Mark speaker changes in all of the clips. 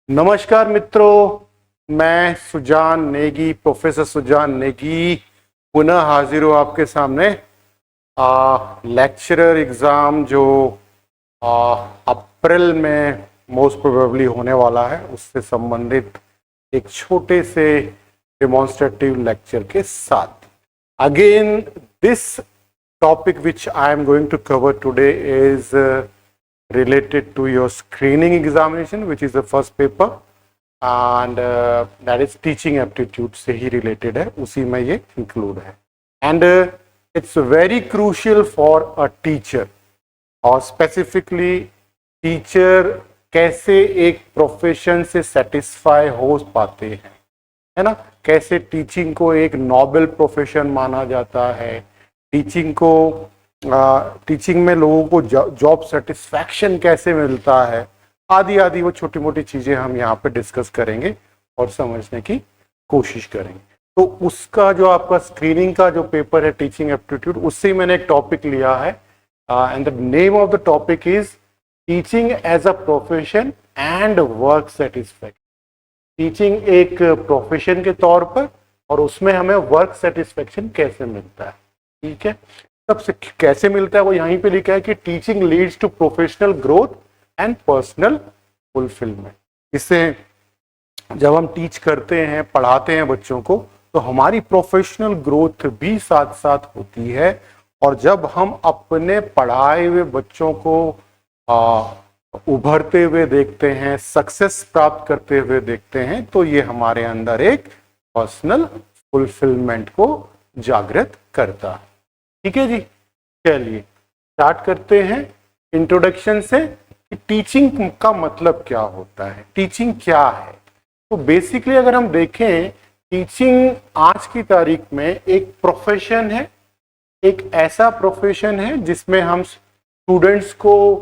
Speaker 1: नमस्कार मित्रों, मैं सुजान नेगी, प्रोफेसर सुजान नेगी पुनः हाजिर हूँ आपके सामने। लेक्चरर एग्ज़ाम जो अप्रैल में मोस्ट प्रोबेबली होने वाला है, उससे संबंधित एक छोटे से डेमोन्स्ट्रेटिव लेक्चर के साथ again this topic which I am going to cover today is related to your screening examination, which is the first paper, and that is teaching aptitude से ही related है, उसी में ये include है, and it's very crucial for a teacher, और specifically teacher कैसे एक profession से सेटिस्फाई हो पाते हैं, है ना। कैसे टीचिंग को एक नोबल प्रोफेशन माना जाता है, टीचिंग को टीचिंग में लोगों को जॉब सेटिस्फैक्शन कैसे मिलता है, आदि आदि वो छोटी मोटी चीज़ें हम यहाँ पे डिस्कस करेंगे और समझने की कोशिश करेंगे। तो उसका जो आपका स्क्रीनिंग का जो पेपर है टीचिंग एप्टीट्यूड, उससे मैंने एक टॉपिक लिया है and the name of the topic is teaching as a profession and work satisfaction. Teaching एक प्रोफेशन के तौर पर और उसमें हमें वर्क सेटिस्फैक्शन कैसे मिलता है, ठीक है। सबसे कैसे मिलता है वो यहीं पे लिखा है कि teaching leads to professional growth and personal fulfilment. इससे जब हम टीच करते हैं, पढ़ाते हैं बच्चों को, तो हमारी प्रोफेशनल ग्रोथ भी साथ साथ होती है, और जब हम अपने पढ़ाए हुए बच्चों को उभरते हुए देखते हैं, सक्सेस प्राप्त करते हुए देखते हैं, तो ये हमारे अंदर एक पर्सनल फुलफिलमेंट को जागृत करता है। ठीक है जी, चलिए स्टार्ट करते हैं इंट्रोडक्शन से कि टीचिंग का मतलब क्या होता है, टीचिंग क्या है। तो बेसिकली अगर हम देखें, टीचिंग आज की तारीख में एक प्रोफेशन है, एक ऐसा प्रोफेशन है जिसमें हम स्टूडेंट्स को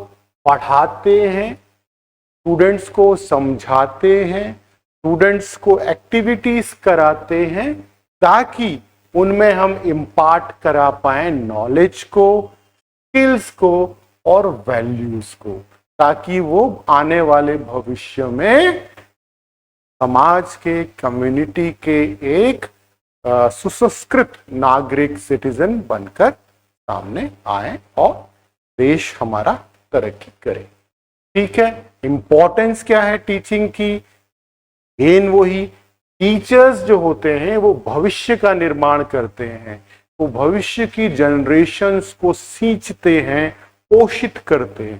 Speaker 1: पढ़ाते हैं, स्टूडेंट्स को समझाते हैं, स्टूडेंट्स को एक्टिविटीज कराते हैं, ताकि उनमें हम इम्पार्ट करा पाए नॉलेज को, स्किल्स को और वैल्यूज को, ताकि वो आने वाले भविष्य में समाज के, कम्युनिटी के एक सुसंस्कृत नागरिक, सिटीजन बनकर सामने आए और देश हमारा तरक्की करे। ठीक है, इंपॉर्टेंस क्या है टीचिंग की? मेन वही, टीचर्स जो होते हैं वो भविष्य का निर्माण करते हैं, वो भविष्य की जनरेशन्स को सींचते हैं, पोषित करते हैं।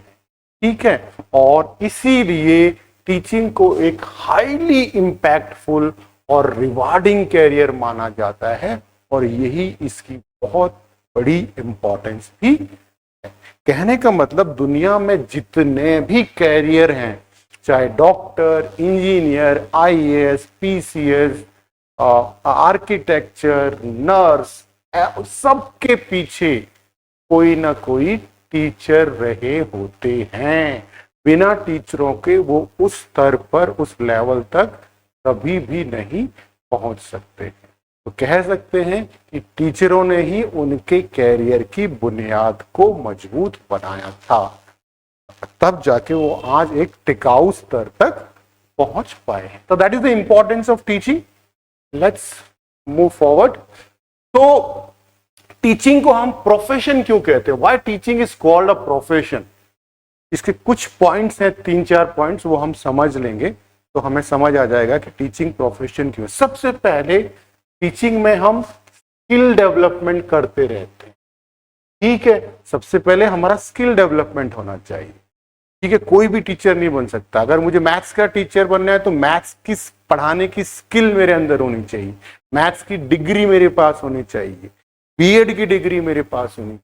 Speaker 1: ठीक है, और इसीलिए टीचिंग को एक हाईली इम्पैक्टफुल और रिवार्डिंग कैरियर माना जाता है, और यही इसकी बहुत बड़ी इंपॉर्टेंस भी है। कहने का मतलब दुनिया में जितने भी कैरियर हैं, चाहे doctor, engineer, IAS, PCS, architecture, nurse, सबके पीछे कोई ना कोई टीचर रहे होते हैं। बिना टीचरों के वो उस स्तर पर, उस लेवल तक कभी भी नहीं पहुंच सकते हैं। तो कह सकते हैं कि टीचरों ने ही उनके कैरियर की बुनियाद को मजबूत बनाया था, तब जाके वो आज एक टिकाऊ स्तर तक पहुंच पाए हैं। तो that is the importance of teaching. Let's move forward. तो टीचिंग को हम प्रोफेशन क्यों कहते हैं? Why teaching is called a profession? इसके कुछ पॉइंट्स हैं, 3-4 पॉइंट्स, वो हम समझ लेंगे तो हमें समझ आ जाएगा कि टीचिंग प्रोफेशन क्यों है। सबसे पहले टीचिंग में हम स्किल डेवलपमेंट करते रहते हैं। ठीक है, सबसे पहले हमारा स्किल डेवलपमेंट होना चाहिए। ठीक है, कोई भी टीचर नहीं बन सकता। अगर मुझे मैथ्स का टीचर बनना है तो मैथ्स की पढ़ाने की स्किल मेरे अंदर होनी चाहिए, मैथ्स की डिग्री मेरे पास होनी चाहिए, बीएड की डिग्री मेरे पास होनी चाहिए,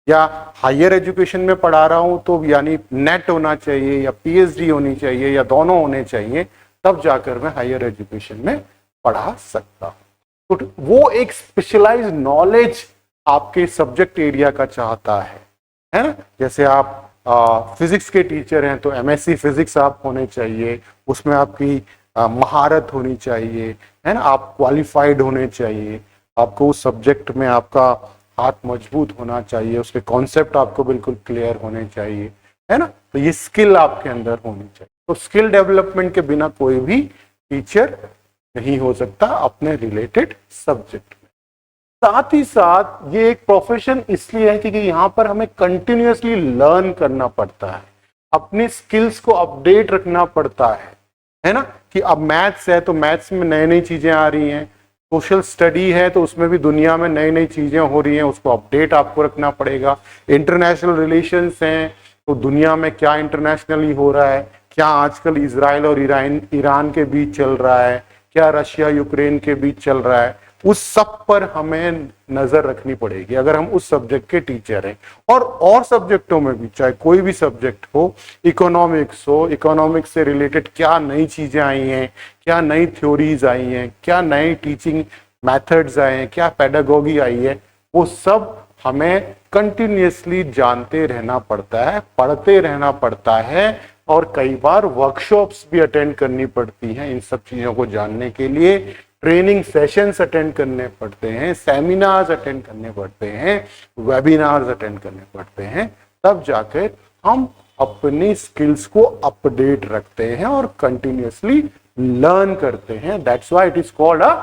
Speaker 1: या हायर एजुकेशन में पढ़ा रहा हूं तो यानी नेट होना चाहिए या पीएचडी होनी चाहिए या दोनों होने चाहिए, तब जाकर मैं हायर एजुकेशन में पढ़ा सकता हूं। तो वो एक स्पेशलाइज्ड नॉलेज आपके सब्जेक्ट एरिया का चाहता है ना। जैसे आप फिजिक्स के टीचर हैं तो एमएससी फिजिक्स आप होने चाहिए, उसमें आपकी महारत होनी चाहिए, है ना, आप क्वालिफाइड होने चाहिए, आपको उस सब्जेक्ट में आपका हाथ मजबूत होना चाहिए, उसके कॉन्सेप्ट आपको बिल्कुल क्लियर होने चाहिए, है ना। तो ये स्किल आपके अंदर होनी चाहिए। तो स्किल डेवलपमेंट के बिना कोई भी टीचर नहीं हो सकता अपने रिलेटेड सब्जेक्ट में। साथ ही साथ ये एक प्रोफेशन इसलिए है क्योंकि यहाँ पर हमें कंटिन्यूअसली लर्न करना पड़ता है, अपनी स्किल्स को अपडेट रखना पड़ता है ना। कि अब मैथ्स है तो मैथ्स में नई नई चीजें आ रही हैं, सोशल स्टडी है तो उसमें भी दुनिया में नई नई चीजें हो रही हैं, उसको अपडेट आपको रखना पड़ेगा। इंटरनेशनल रिलेशंस हैं तो दुनिया में क्या इंटरनेशनली हो रहा है, क्या आजकल इजराइल और ईरान के बीच चल रहा है, क्या रशिया यूक्रेन के बीच चल रहा है, उस सब पर हमें नजर रखनी पड़ेगी अगर हम उस सब्जेक्ट के टीचर हैं। और सब्जेक्टों में भी, चाहे कोई भी सब्जेक्ट हो, इकोनॉमिक्स हो, इकोनॉमिक्स से रिलेटेड क्या नई चीजें आई हैं, क्या नई थ्योरीज आई हैं, क्या नए टीचिंग मेथड्स आए हैं, क्या पेडागोगी आई है, वो सब हमें कंटिन्यूअसली जानते रहना पड़ता है, पढ़ते रहना पड़ता है। और कई बार वर्कशॉप्स भी अटेंड करनी पड़ती हैं इन सब चीजों को जानने के लिए, ट्रेनिंग सेशंस अटेंड करने पड़ते हैं, सेमिनार्स अटेंड करने पड़ते हैं, वेबिनार्स अटेंड करने पड़ते हैं, तब जाकर हम अपनी स्किल्स को अपडेट रखते हैं और कंटिन्यूअसली लर्न करते हैं। That's why it is called a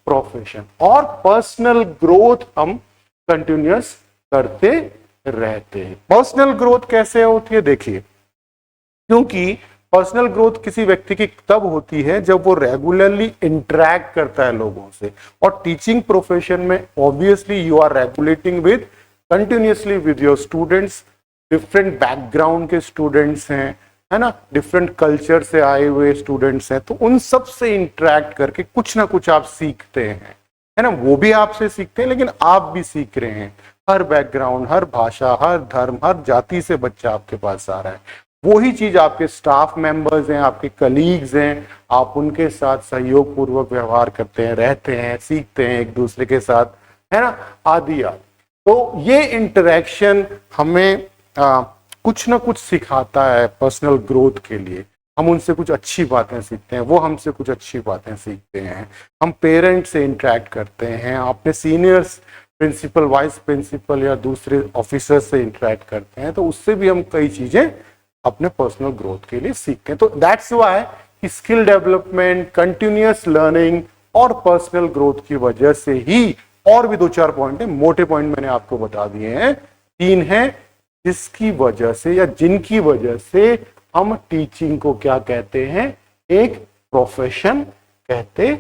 Speaker 1: profession. और पर्सनल ग्रोथ हम कंटिन्यूअस करते रहते हैं। पर्सनल ग्रोथ कैसे होती है, देखिए, क्योंकि पर्सनल ग्रोथ किसी व्यक्ति की तब होती है जब वो रेगुलरली इंटरेक्ट करता है लोगों से। और टीचिंग प्रोफेशन में obviously you are regulating with continuously with your students, different background के स्टूडेंट्स हैं, है ना, डिफरेंट कल्चर से आए हुए स्टूडेंट्स हैं, तो उन सब से इंटरेक्ट करके कुछ ना कुछ आप सीखते हैं, है ना। वो भी आपसे सीखते हैं लेकिन आप भी सीख रहे हैं। हर बैकग्राउंड, हर भाषा, हर धर्म, हर जाति से बच्चा आपके पास आ रहा है। वही चीज आपके स्टाफ मेंबर्स हैं, आपके कलीग्स हैं, आप उनके साथ सहयोग पूर्वक व्यवहार करते हैं, रहते हैं, सीखते हैं एक दूसरे के साथ, है ना, आदि आदि। तो ये इंटरेक्शन हमें कुछ ना कुछ सिखाता है पर्सनल ग्रोथ के लिए। हम उनसे कुछ अच्छी बातें सीखते हैं, वो हमसे कुछ अच्छी बातें सीखते हैं। हम पेरेंट्स से इंटरेक्ट करते हैं, अपने सीनियर्स, प्रिंसिपल, वाइस प्रिंसिपल या दूसरे ऑफिसर्स से इंटरेक्ट करते हैं, तो उससे भी हम कई चीजें अपने पर्सनल ग्रोथ के लिए सीखते हैं। तो दैट्स व्हाई कि स्किल डेवलपमेंट, कंटिन्यूअस लर्निंग और पर्सनल ग्रोथ की वजह से ही, और भी 2-4 पॉइंट है, मोटे पॉइंट मैंने आपको बता दिए हैं, 3 हैं, जिसकी वजह से या जिनकी वजह से हम टीचिंग को क्या कहते हैं, एक प्रोफेशन कहते।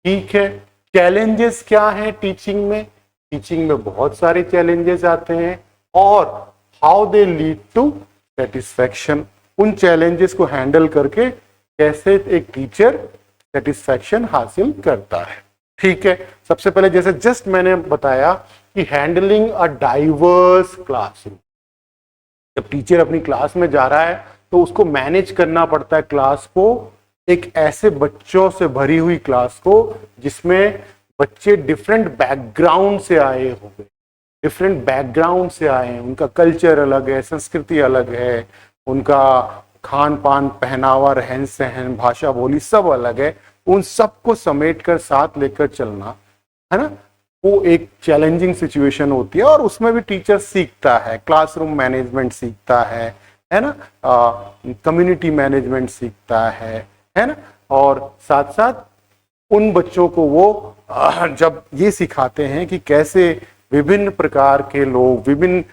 Speaker 1: ठीक है, चैलेंजेस क्या हैं टीचिंग में? टीचिंग में बहुत सारे चैलेंजेस आते हैं और how they lead to satisfaction. उन चैलेंजेस को हैंडल करके कैसे एक टीचर सेटिस्फैक्शन हासिल करता है। ठीक है, सबसे पहले जैसे जस्ट मैंने बताया कि हैंडलिंग अ डाइवर्स क्लासरूम। जब टीचर अपनी क्लास में जा रहा है तो उसको मैनेज करना पड़ता है क्लास को, एक ऐसे बच्चों से भरी हुई क्लास को जिसमें बच्चे डिफरेंट बैकग्राउंड से आए होंगे, डिफरेंट बैकग्राउंड से आए हैं, उनका कल्चर अलग है, संस्कृति अलग है, उनका खान पान, पहनावा, रहन सहन, भाषा बोली सब अलग है। उन सबको समेट कर साथ लेकर चलना, है ना, वो एक चैलेंजिंग सिचुएशन होती है और उसमें भी टीचर सीखता है, क्लासरूम मैनेजमेंट सीखता है ना, कम्युनिटी मैनेजमेंट सीखता है ना। और साथ साथ उन बच्चों को वो जब ये सिखाते हैं कि कैसे विभिन्न प्रकार के लोग, विभिन्न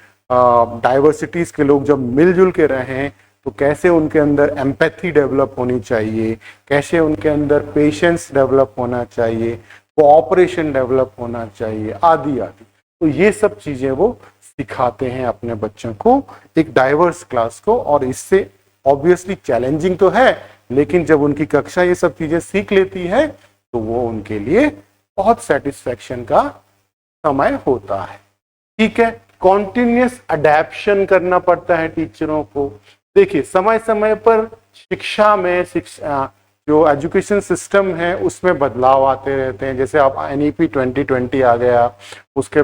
Speaker 1: डाइवर्सिटीज के लोग जब मिलजुल के रहें तो कैसे उनके अंदर एम्पैथी डेवलप होनी चाहिए, कैसे उनके अंदर पेशेंस डेवलप होना चाहिए, कोऑपरेशन डेवलप होना चाहिए, आदि आदि। तो ये सब चीजें वो सिखाते हैं अपने बच्चों को, एक डाइवर्स क्लास को। और इससे ऑब्वियसली चैलेंजिंग तो है, लेकिन जब उनकी कक्षा ये सब चीजें सीख लेती है तो वो उनके लिए बहुत सेटिस्फैक्शन का समय होता है। ठीक है, कॉन्टिन्यूअस अडेप्शन करना पड़ता है टीचरों को। देखिए, समय समय पर शिक्षा में जो एजुकेशन सिस्टम है उसमें बदलाव आते रहते हैं। जैसे आप NEP 2020 आ गया, उसके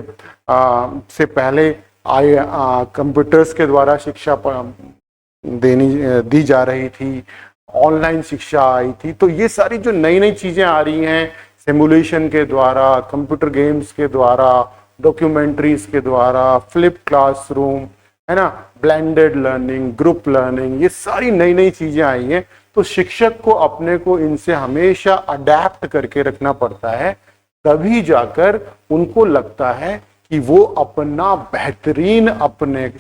Speaker 1: से पहले कंप्यूटर्स के द्वारा शिक्षा दी जा रही थी, ऑनलाइन शिक्षा आई थी। तो ये सारी जो नई नई चीजें आ रही हैं, सिमुलेशन के द्वारा, कंप्यूटर गेम्स के द्वारा, डॉक्यूमेंट्रीज के द्वारा, फ्लिप क्लासरूम, है ना, ब्लेंडेड लर्निंग, ग्रुप लर्निंग, ये सारी नई नई चीजें आई हैं। तो शिक्षक को अपने को इनसे हमेशा अडेप्ट करके रखना पड़ता है, तभी जाकर उनको लगता है कि वो अपना बेहतरीन अपने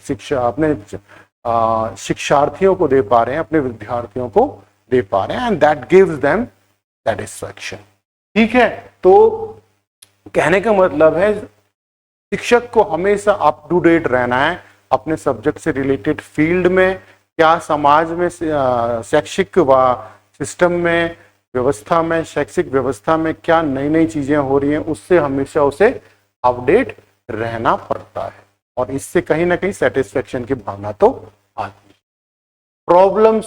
Speaker 1: शिक्षार्थियों को दे पा रहे हैं, अपने विद्यार्थियों को दे पा रहे हैं, and that gives them satisfaction. ठीक है, तो कहने का मतलब है शिक्षक को हमेशा अप टू डेट रहना है अपने सब्जेक्ट से रिलेटेड फील्ड में, क्या समाज में शैक्षिक व सिस्टम में व्यवस्था में, शैक्षिक व्यवस्था में क्या नई नई चीजें हो रही हैं, उससे हमेशा उसे अपडेट रहना पड़ता है, और इससे कहीं ना कहीं सेटिस्फेक्शन की भावना तो आती है। Problem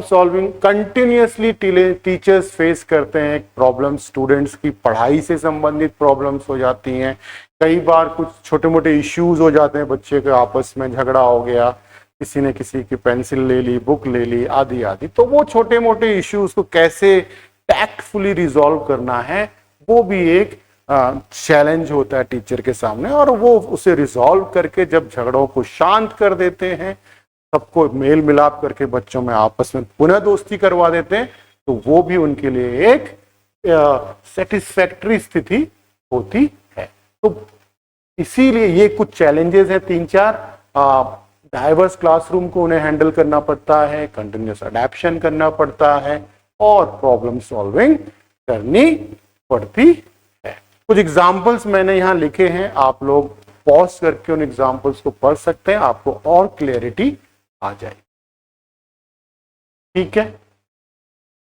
Speaker 1: solving continuously teachers face करते हैं प्रॉब्लम, स्टूडेंट्स की पढ़ाई से संबंधित प्रॉब्लम्स हो जाती हैं, कई बार कुछ छोटे मोटे इश्यूज हो जाते हैं, बच्चे के आपस में झगड़ा हो गया, किसी ने किसी की पेंसिल ले ली, बुक ले ली, आदि आदि, तो वो छोटे मोटे इश्यूज को कैसे टैक्टफुली रिजॉल्व करना है, वो भी एक चैलेंज होता है टीचर के सामने, और वो उसे रिजॉल्व करके जब झगड़ों को शांत कर देते हैं, सबको मेल मिलाप करके बच्चों में आपस में पुनः दोस्ती करवा देते हैं, तो वो भी उनके लिए एक सेटिस्फैक्टरी स्थिति होती है। तो इसीलिए ये कुछ चैलेंजेस है 3-4, डाइवर्स क्लासरूम को उन्हें हैंडल करना पड़ता है, कंटिन्यूस अडैप्शन करना पड़ता है, और प्रॉब्लम सॉल्विंग करनी पड़ती है। कुछ एग्जाम्पल्स मैंने यहाँ लिखे हैं, आप लोग पॉज करके उन एग्जाम्पल्स को पढ़ सकते हैं, आपको और क्लियरिटी आ जाएगी। ठीक है,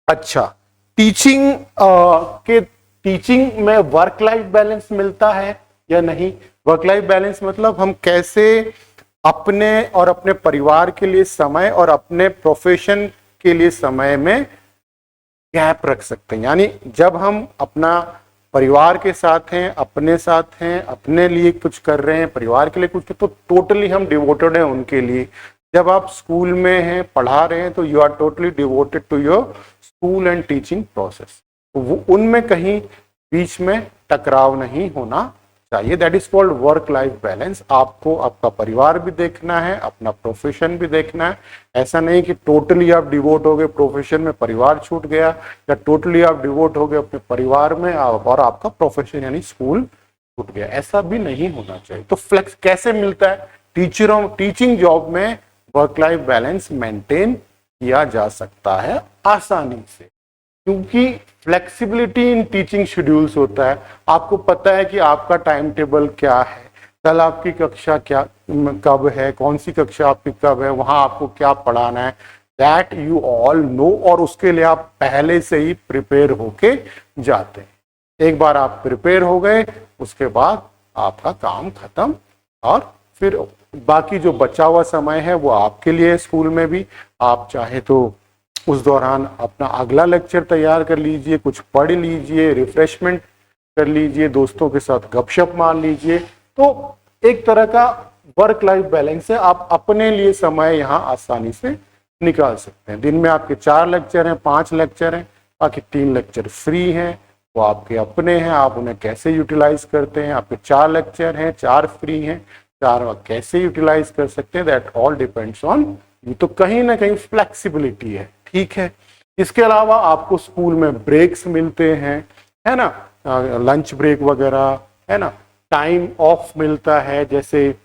Speaker 1: अच्छा, टीचिंग में वर्क लाइफ बैलेंस मिलता है या नहीं? वर्क लाइफ बैलेंस मतलब हम कैसे अपने और अपने परिवार के लिए समय और अपने प्रोफेशन के लिए समय में गैप रख सकते हैं। यानी जब हम अपना परिवार के साथ हैं, अपने साथ हैं, अपने लिए कुछ कर रहे हैं, परिवार के लिए कुछ, तो टोटली हम डिवोटेड हैं उनके लिए। जब आप स्कूल में हैं, पढ़ा रहे हैं, तो you are totally devoted to your school and teaching process. तो वो उनमें कहीं बीच में टकराव नहीं होना चाहिए। That is called work life balance. आपको आपका परिवार भी देखना है, अपना प्रोफेशन भी देखना है। ऐसा नहीं कि टोटली आप डिवोट हो गए प्रोफेशन में, परिवार छूट गया, या टोटली आप डिवोट हो गए अपने परिवार में और आपका प्रोफेशन यानी स्कूल छूट गया। ऐसा भी नहीं होना चाहिए। तो फ्लेक्स कैसे मिलता है? टीचिंग जॉब में वर्क लाइफ बैलेंस मेंटेन किया जा सकता है आसानी से, क्योंकि फ्लेक्सिबिलिटी इन टीचिंग शेड्यूल्स होता है। आपको पता है कि आपका टाइम टेबल क्या है, कल आपकी कक्षा कब है, कौन सी कक्षा आपकी कब है, वहां आपको क्या पढ़ाना है, दैट यू ऑल नो, और उसके लिए आप पहले से ही प्रिपेयर होके जाते हैं। एक बार आप प्रिपेयर हो गए, उसके बाद आपका काम खत्म, और फिर बाकी जो बचा हुआ समय है वो आपके लिए। स्कूल में भी आप चाहे तो उस दौरान अपना अगला लेक्चर तैयार कर लीजिए, कुछ पढ़ लीजिए, रिफ्रेशमेंट कर लीजिए, दोस्तों के साथ गपशप मार लीजिए। तो एक तरह का वर्क लाइफ बैलेंस है। आप अपने लिए समय यहाँ आसानी से निकाल सकते हैं। दिन में आपके 4 लेक्चर हैं, 5 लेक्चर हैं, बाकी 3 लेक्चर फ्री हैं, वो आपके अपने हैं, आप उन्हें कैसे यूटिलाइज करते हैं। आपके 4 लेक्चर हैं, 4 फ्री हैं, 4 कैसे यूटिलाइज कर सकते हैं, that all depends on you. तो कहीं ना कहीं फ्लेक्सिबिलिटी है। ठीक है, इसके अलावा आपको स्कूल में ब्रेक्स मिलते हैं, है ना, लंच ब्रेक वगैरह, है ना, टाइम ऑफ मिलता है, जैसे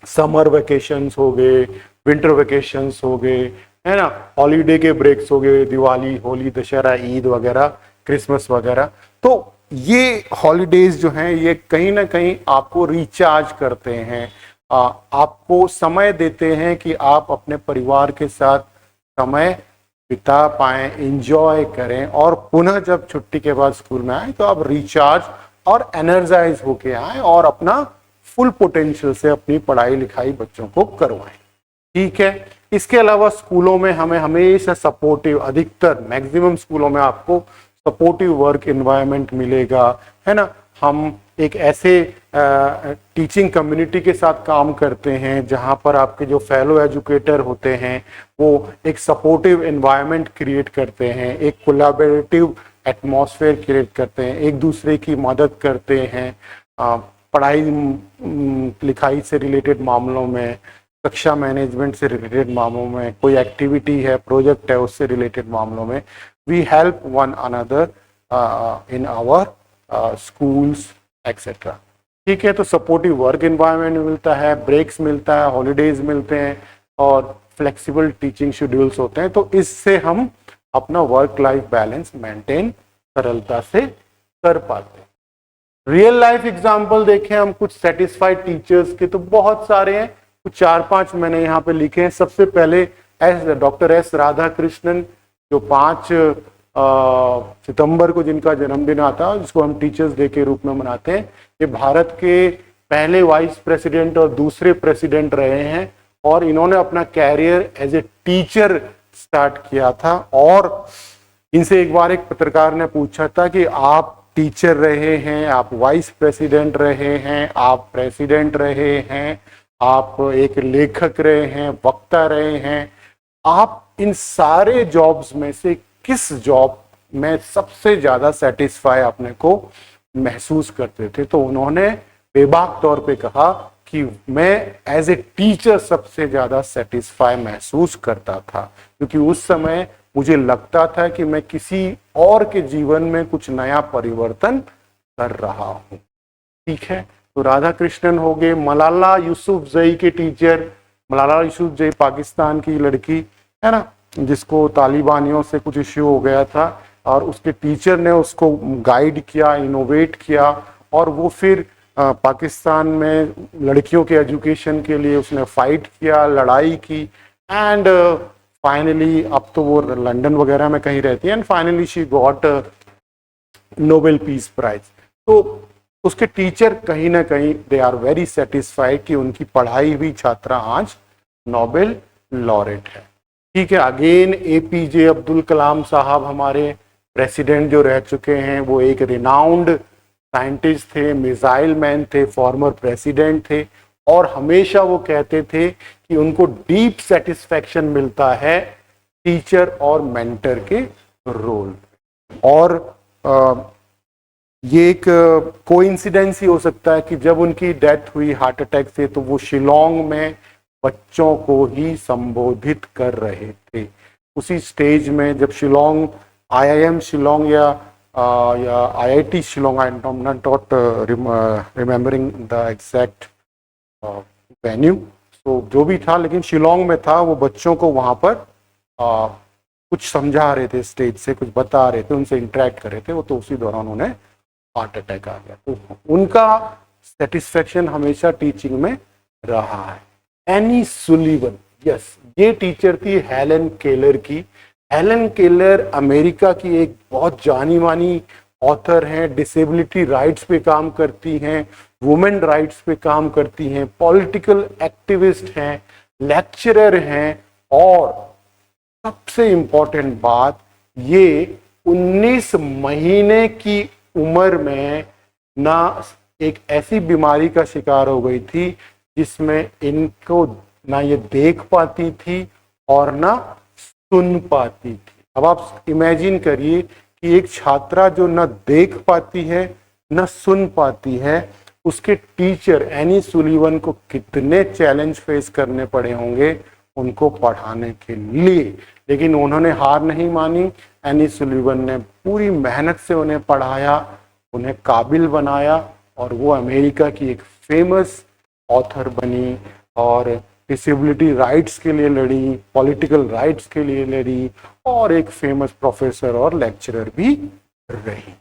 Speaker 1: समर वेकेशंस हो गए, विंटर वेकेशंस हो गए, है ना, हॉलीडे के ब्रेक्स हो गए, दिवाली, होली, दशहरा, ईद वगैरह, क्रिसमस वगैरह। तो ये हॉलीडेज जो हैं ये कहीं ना कहीं आपको रिचार्ज करते हैं, आपको समय देते हैं कि आप अपने परिवार के साथ समय बिता पाएं, एंजॉय करें, और पुनः जब छुट्टी के बाद स्कूल में आए तो आप रिचार्ज और एनर्जाइज होके आए और अपना फुल पोटेंशियल से अपनी पढ़ाई लिखाई बच्चों को करवाएं। ठीक है, इसके अलावा स्कूलों में हमें हमेशा सपोर्टिव, अधिकतर मैक्सिमम स्कूलों में आपको सपोर्टिव वर्क एनवायरनमेंट मिलेगा, है ना। हम एक ऐसे टीचिंग कम्युनिटी के साथ काम करते हैं जहां पर आपके जो फेलो एजुकेटर होते हैं वो एक सपोर्टिव एनवायरनमेंट क्रिएट करते हैं, एक कोलैबोरेटिव एटमॉस्फेयर क्रिएट करते हैं, एक दूसरे की मदद करते हैं, पढ़ाई लिखाई से रिलेटेड मामलों में, कक्षा मैनेजमेंट से रिलेटेड मामलों में, कोई एक्टिविटी है, प्रोजेक्ट है, उससे रिलेटेड मामलों में we help one another in our schools etcetera. ठीक है, तो सपोर्टिव वर्क एनवायरनमेंट मिलता है, ब्रेक्स मिलता है, हॉलीडेज मिलते हैं और फ्लेक्सिबल टीचिंग शेड्यूल्स होते हैं। तो इससे हम अपना वर्क लाइफ बैलेंस मेंटेन सरलता से कर पाते हैं। रियल लाइफ एग्जाम्पल देखें हम कुछ सेटिस्फाइड टीचर्स के, तो बहुत सारे हैं, कुछ 4-5 मैंने यहाँ पे लिखे हैं। सबसे पहले डॉक्टर एस राधाकृष्णन, जो 5 सितंबर को जिनका जन्मदिन आता है, जिसको हम टीचर्स डे के रूप में मनाते हैं। ये भारत के पहले वाइस प्रेसिडेंट और दूसरे प्रेसिडेंट रहे हैं और इन्होंने अपना career as a teacher start किया था। और इनसे एक बार एक पत्रकार ने पूछा था कि आप टीचर रहे हैं, आप वाइस प्रेसिडेंट रहे हैं, आप प्रेसिडेंट रहे हैं, आप एक लेखक रहे हैं, वक्ता रहे हैं, आप इन सारे जॉब्स में से किस जॉब में सबसे ज्यादा सेटिस्फाई अपने को महसूस करते थे? तो उन्होंने बेबाक तौर पे कहा कि मैं एज ए टीचर सबसे ज्यादा सेटिस्फाई महसूस करता था, क्योंकि उस समय मुझे लगता था कि मैं किसी और के जीवन में कुछ नया परिवर्तन कर रहा हूं। ठीक है, तो राधा कृष्णन हो गए। मलाला यूसुफजई के टीचर, मलाला यूसुफजई पाकिस्तान की लड़की है ना, जिसको तालिबानियों से कुछ इश्यू हो गया था और उसके टीचर ने उसको गाइड किया, इनोवेट किया और वो फिर पाकिस्तान में लड़कियों के एजुकेशन के लिए उसने फाइट किया, लड़ाई की एंड फाइनली अब तो वो लंदन वगैरह में कहीं रहती है and finally she got Nobel peace prize. तो उसके टीचर कहीं ना कहीं दे आर वेरी सेटिस्फाइड कि उनकी पढ़ाई हुई छात्रा आज नोबेल लॉरेट है। ठीक है, अगेन एपीजे अब्दुल कलाम साहब हमारे प्रेसिडेंट जो रह चुके हैं, वो एक रिनाउंड साइंटिस्ट थे, मिसाइल मैन थे, फॉर्मर प्रेसिडेंट थे और हमेशा वो कहते थे कि उनको डीप सेटिस्फैक्शन मिलता है टीचर और मेंटर के रोल। और ये एक कोइंसिडेंस ही हो सकता है कि जब उनकी डेथ हुई हार्ट अटैक से, तो वो शिलोंग में बच्चों को ही संबोधित कर रहे थे। उसी स्टेज में जब शिलोंग IIM शिलोंग या IIT Shillong, I am not remembering the exact venue, तो जो भी था, लेकिन शिलोंग में था, वो बच्चों को वहाँ पर कुछ समझा रहे थे, स्टेज से कुछ बता रहे थे, उनसे इंटरेक्ट कर रहे थे। वो तो उसी दौरान उन्हें हार्ट अटैक आ गया। तो उनका सेटिस्फेक्शन हमेशा टीचिंग में रहा है। एनी सुलीवन, यस, ये टीचर थी हेलन केलर की। हेलन केलर अमेरिका की एक बहुत जानी मानी ऑथर हैं, डिसेबिलिटी राइट्स पे काम करती हैं, वुमेन राइट्स पे काम करती हैं, पॉलिटिकल एक्टिविस्ट हैं, लेक्चरर हैं और सबसे इंपॉर्टेंट बात, ये 19 महीने की उम्र में ना एक ऐसी बीमारी का शिकार हो गई थी जिसमें इनको ना ये देख पाती थी और ना सुन पाती थी। अब आप इमेजिन करिए कि एक छात्रा जो ना देख पाती है ना सुन पाती है, उसके टीचर एनी सुलीवन को कितने चैलेंज फेस करने पड़े होंगे उनको पढ़ाने के लिए। लेकिन उन्होंने हार नहीं मानी। एनी सुलीवन ने पूरी मेहनत से उन्हें पढ़ाया, उन्हें काबिल बनाया और वो अमेरिका की एक फेमस ऑथर बनी और डिसेबिलिटी राइट्स के लिए लड़ी, पॉलिटिकल राइट्स के लिए लड़ी और एक फेमस प्रोफेसर और लेक्चरर भी रही।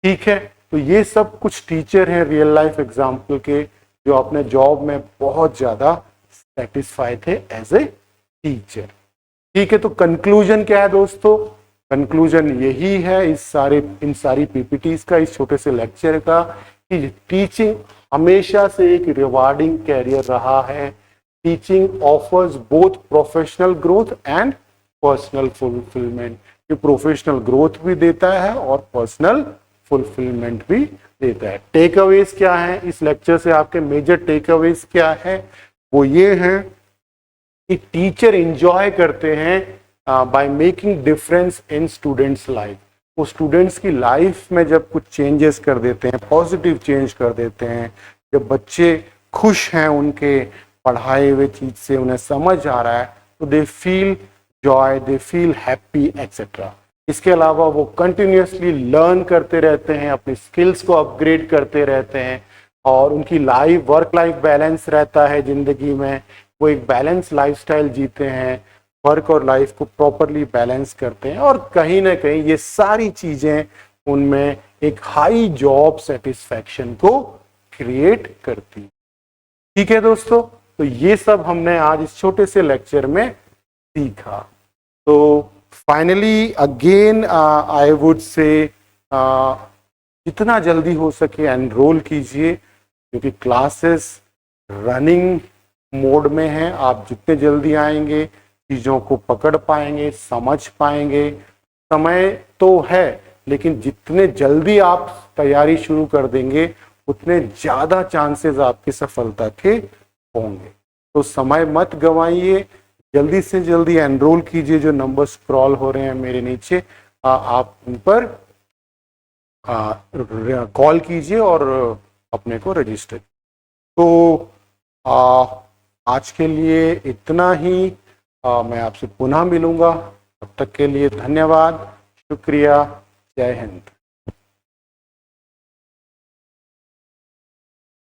Speaker 1: ठीक है, तो ये सब कुछ टीचर हैं रियल लाइफ एग्जाम्पल के जो अपने जॉब में बहुत ज्यादा सेटिस्फाई थे एज ए टीचर। ठीक है, तो कंक्लूजन क्या है दोस्तों? कंक्लूजन यही है इन सारी पीपीटीज का, इस छोटे से लेक्चर का, कि टीचिंग हमेशा से एक रिवार्डिंग कैरियर रहा है। Teaching offers both professional growth and personal fulfilment. ये प्रोफेशनल ग्रोथ भी देता है और पर्सनल फुलफिलमेंट भी देता है। टेक अवेज क्या है इस लेक्चर से? आपके मेजर टेक अवेज क्या है? वो ये है कि टीचर एंजॉय करते हैं by making difference in students life. वो स्टूडेंट्स की लाइफ में जब कुछ चेंजेस कर देते हैं, पॉजिटिव चेंज कर देते हैं, जब बच्चे खुश हैं उनके पढ़ाए हुए चीज से, उन्हें समझ आ रहा है, तो they feel Joy, they feel happy etcetera. इसके अलावा वो कंटिन्यूसली लर्न करते रहते हैं, अपनी स्किल्स को अपग्रेड करते रहते हैं, और उनकी लाइफ, वर्क लाइफ बैलेंस रहता है जिंदगी में। वो एक बैलेंस लाइफस्टाइल जीते हैं, वर्क और लाइफ को प्रॉपरली बैलेंस करते हैं, और कहीं ना कहीं ये सारी चीजें उनमें एक हाई जॉब सेटिस्फैक्शन को क्रिएट करती। ठीक है दोस्तों, तो ये सब हमने आज इस छोटे से लेक्चर में सीखा। तो finally again I would say जितना जल्दी हो सके एनरोल कीजिए, क्योंकि क्लासेस रनिंग मोड में हैं। आप जितने जल्दी आएंगे चीज़ों को पकड़ पाएंगे, समझ पाएंगे। समय तो है, लेकिन जितने जल्दी आप तैयारी शुरू कर देंगे उतने ज़्यादा चांसेस आपकी सफलता के होंगे। तो समय मत गंवाइए, जल्दी से जल्दी एनरोल कीजिए। जो नंबर स्क्रॉल हो रहे हैं मेरे नीचे, आप उन पर कॉल कीजिए और अपने को रजिस्टर। तो आज के लिए इतना ही। मैं आपसे पुनः मिलूंगा, तब तक के लिए धन्यवाद, शुक्रिया, जय हिंद।